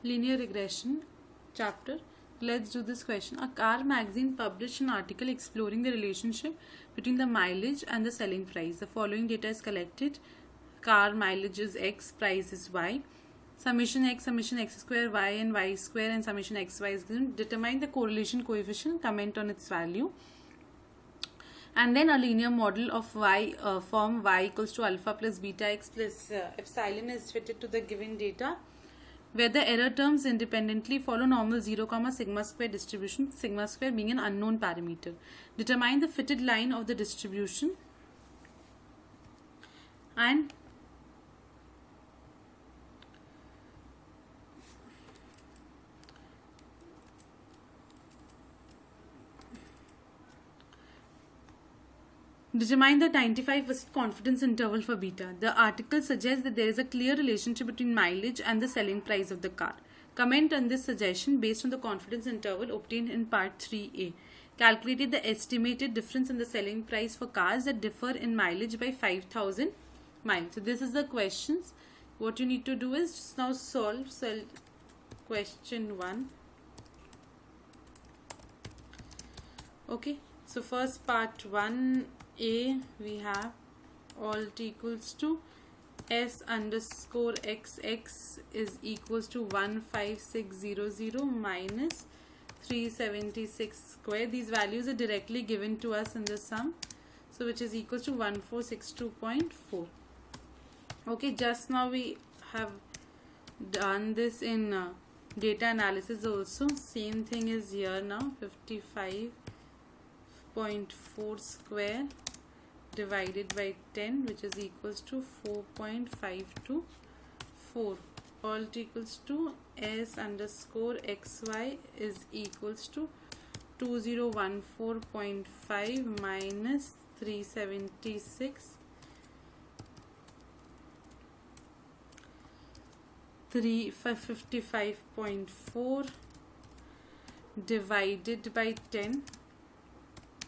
Linear regression chapter. Let's do this question. A car magazine published an article exploring the relationship between the mileage and the selling price. The following data is collected. Car mileage is X, price is Y. Summation X square, Y and Y square, and summation X, Y is given. Determine the correlation coefficient, comment on its value. And then a linear model of Y form Y equals to alpha plus beta X plus epsilon is fitted to the given data, where the error terms independently follow normal 0, sigma square distribution, sigma square being an unknown parameter. Determine the fitted line of the distribution and determine the 95% confidence interval for beta. The article suggests that there is a clear relationship between mileage and the selling price of the car. Comment on this suggestion based on the confidence interval obtained in part 3a. Calculated the estimated difference in the selling price for cars that differ in mileage by 5,000 miles. So this is the questions. What you need to do is just now solve question 1. Okay, so first part 1a we have alt equals to s underscore xx is equals to 15600 minus 376 square. These values are directly given to us in the sum, so which is equals to 1462.4. okay, just now we have done this in data analysis also. Same thing is here now. 55.4 square divided by 10, which is equals to 4.524. Alt equals to s underscore xy is equals to 2014.5 minus 376 55.4 divided by 10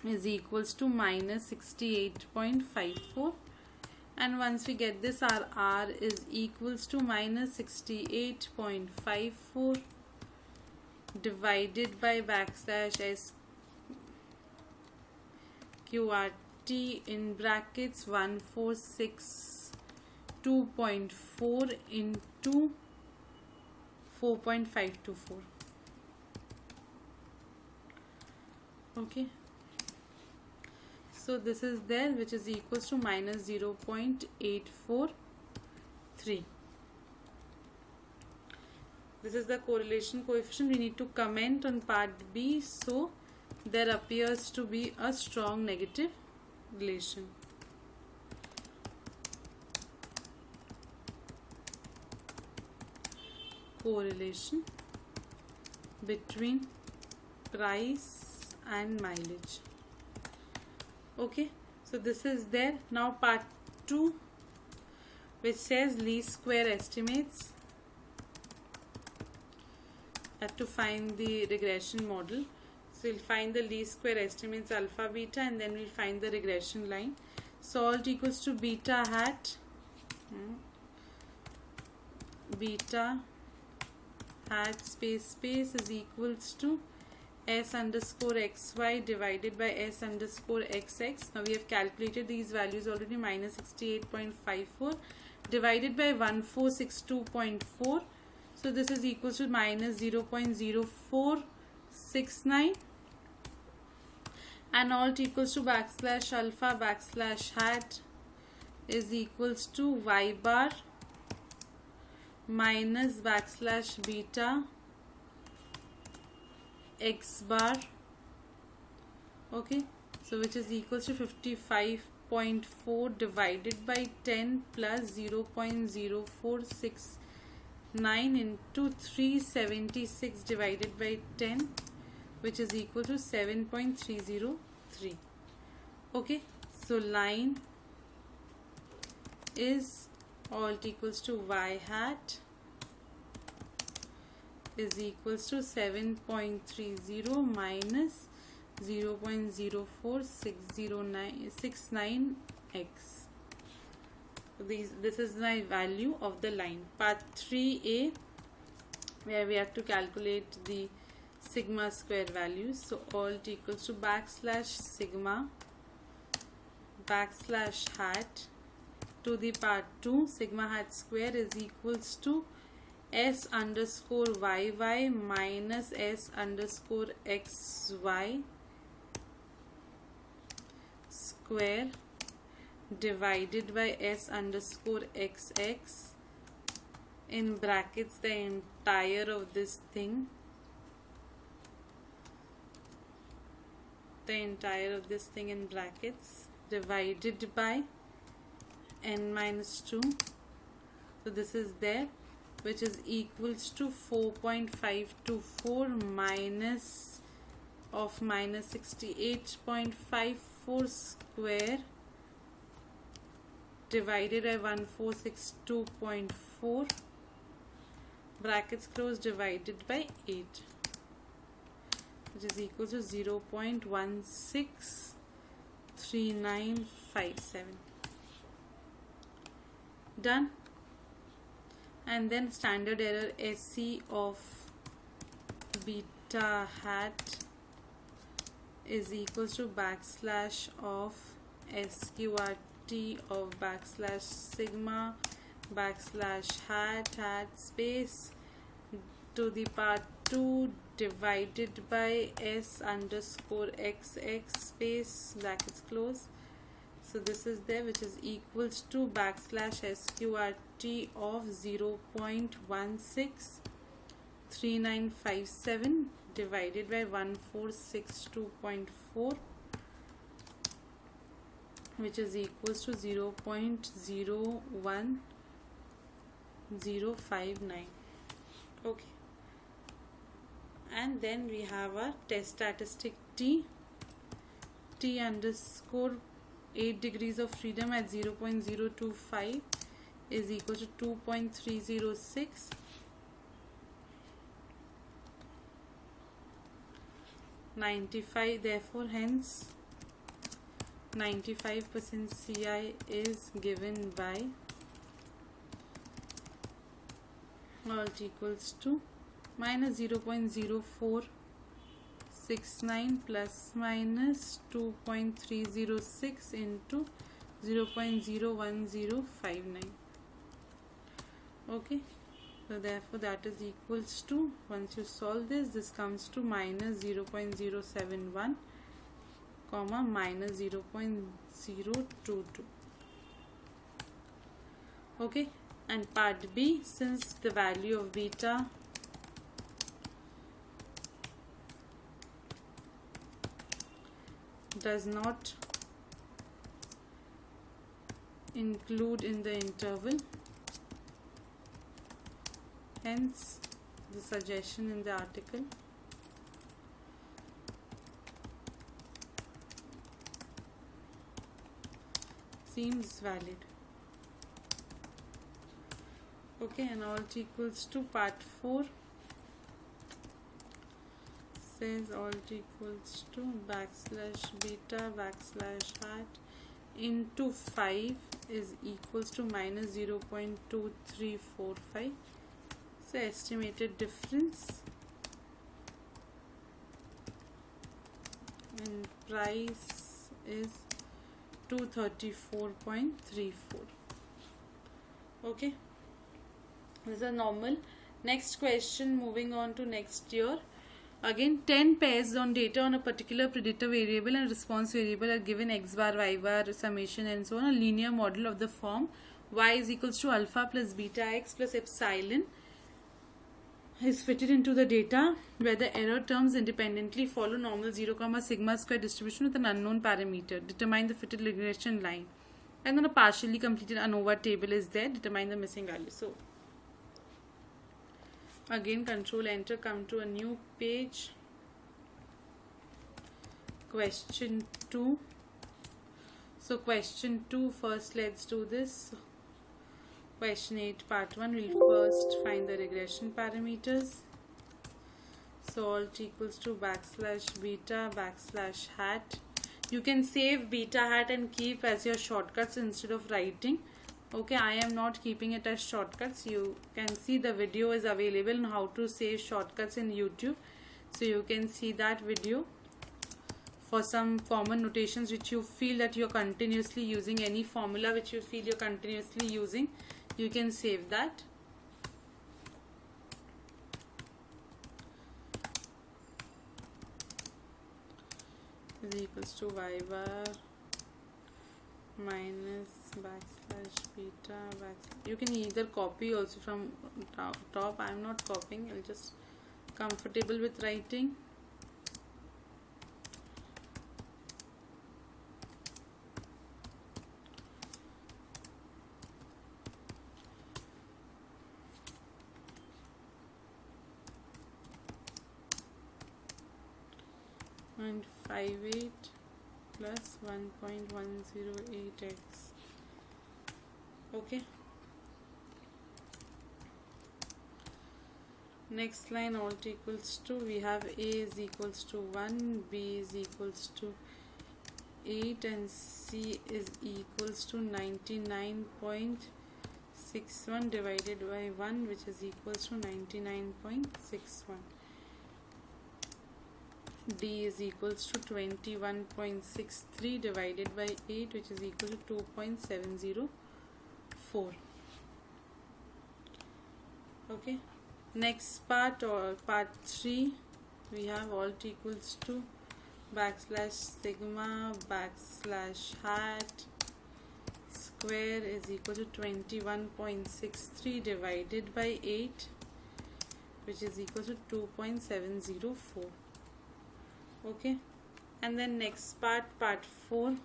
is equals to minus 68.54, and once we get this, our R is equals to minus 68.54 divided by backslash S QRT in brackets 1462.4 into 4.524. okay, so this is there, which is equals to minus 0.843. This is the correlation coefficient. We need to comment on part B. So there appears to be a strong negative relation. Correlation between price and mileage. Okay, so this is there. Now part 2, which says least square estimates. Have to find the regression model. So we'll find the least square estimates alpha beta, and then we'll find the regression line. So alt equals to beta hat space is equals to s underscore xy divided by s underscore xx. Now we have calculated these values already. Minus 68.54 divided by 1462.4. So this is equals to minus 0.0469, and alt equals to backslash alpha backslash hat is equals to y bar minus backslash beta x bar. Okay, so which is equals to 55.4 divided by 10 plus 0.0469 into 376 divided by 10, which is equal to 7.303. okay, so line is alt equals to y hat is equals to 7.30 minus 0.0469x. This is my value of the line. Part 3a where we have to calculate the sigma square values. So alt equals to backslash sigma backslash hat to the power 2 sigma hat square is equals to s underscore yy minus s underscore xy square divided by s underscore xx in brackets the entire of this thing, in brackets, divided by n minus 2. So this is there, which is equals to 4.524 minus of minus 68.54 square divided by 1462.4 brackets close divided by 8, which is equal to 0.163957. Done. And then standard error SC of beta hat is equals to backslash of SQRT of backslash sigma backslash hat space to the power 2 divided by s underscore xx space brackets close. So this is there, which is equals to backslash SQRT of 0.163957 divided by 1462.4, which is equals to 0.01059. Okay. And then we have our test statistic t underscore 8 degrees of freedom at 0.025 is equal to 2.306. 95, therefore hence 95% CI is given by alt equals to minus 0.0469 plus minus 2.306 into 0.01059. Okay, so therefore that is equals to, once you solve this comes to minus 0.071 comma minus 0.022. Okay, and part B, since the value of beta does not include in the interval, hence the suggestion in the article seems valid. Okay, and alt equals to part 4 says alt equals to backslash beta backslash hat into 5 is equals to minus 0.2345. So estimated difference in price is 234.34. Okay, this is a normal. Next question, moving on to next year. Again, 10 pairs on data on a particular predictor variable and response variable are given x bar, y bar, summation and so on. A linear model of the form y is equals to alpha plus beta x plus epsilon is fitted into the data where the error terms independently follow normal 0, sigma square distribution with an unknown parameter. Determine the fitted regression line. And then a partially completed Anova table is there. Determine the missing value. So again, control enter, come to a new page. Question 2. So question 2, first let's do this. Question 8 part 1, we'll first find the regression parameters. So alt equals to backslash beta backslash hat. You can save beta hat and keep as your shortcuts instead of writing. Okay, I am not keeping it as shortcuts. You can see the video is available on how to save shortcuts in YouTube. So you can see that video for some common notations which you feel that you're continuously using, any formula which you feel you're continuously using, you can save that. Is equals to y bar minus backslash beta backslash. You can either copy also from top. I'm not copying, I'll just comfortable with writing. And 58 plus 1.108x. Okay. Next line, alt equals to, we have a is equals to 1, b is equals to 8, and c is equals to 99.61 divided by 1, which is equals to 99.61. D is equals to 21.63 divided by 8, which is equal to 2.704. Okay. Next part, or part 3, we have alt equals to backslash sigma backslash hat square is equal to 21.63 divided by 8, which is equal to 2.704. Okay, and then next part, part 4,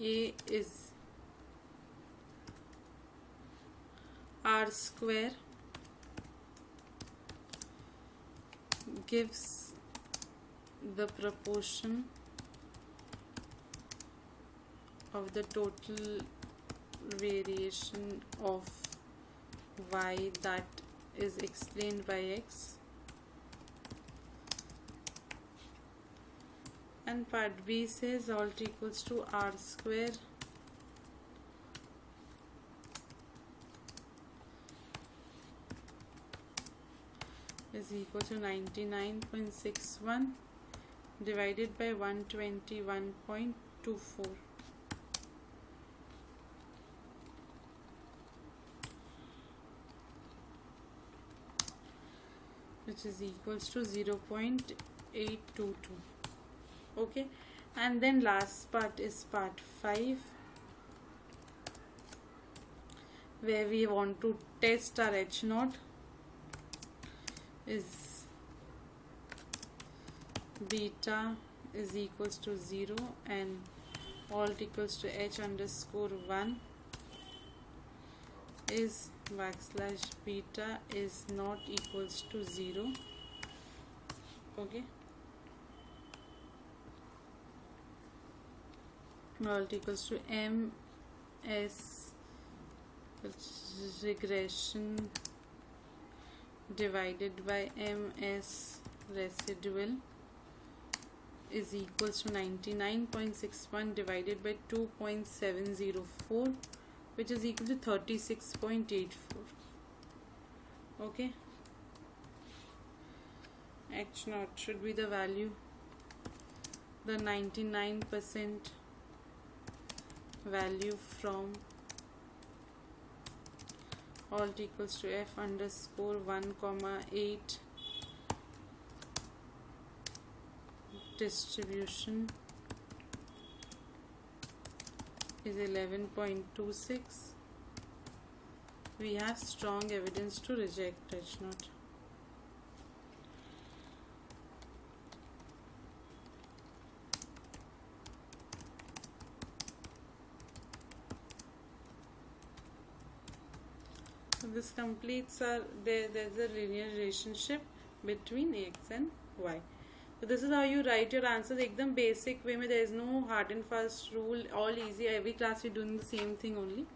a is r square gives the proportion of the total variation of y that is explained by x, and part B says alt equals to r square is equal to 99.61 divided by 121.24. which is equals to 0.822. Okay, and then last part is part 5, where we want to test our h0 is beta is equals to 0 and alt equals to h underscore 1 is backslash beta is not equals to 0. Okay, alt equals to ms regression divided by ms residual is equals to 99.61 divided by 2.704, which is equal to 36.84. Okay, h0 should be the value, the 99% value from alt equals to f underscore 1,8 distribution is 11.26. We have strong evidence to reject h0. So this completes our, there's a linear relationship between x and y. So this is how you write your answers. एकदम basic way में, there is no hard and fast rule, all easy. Every class you're doing the same thing only.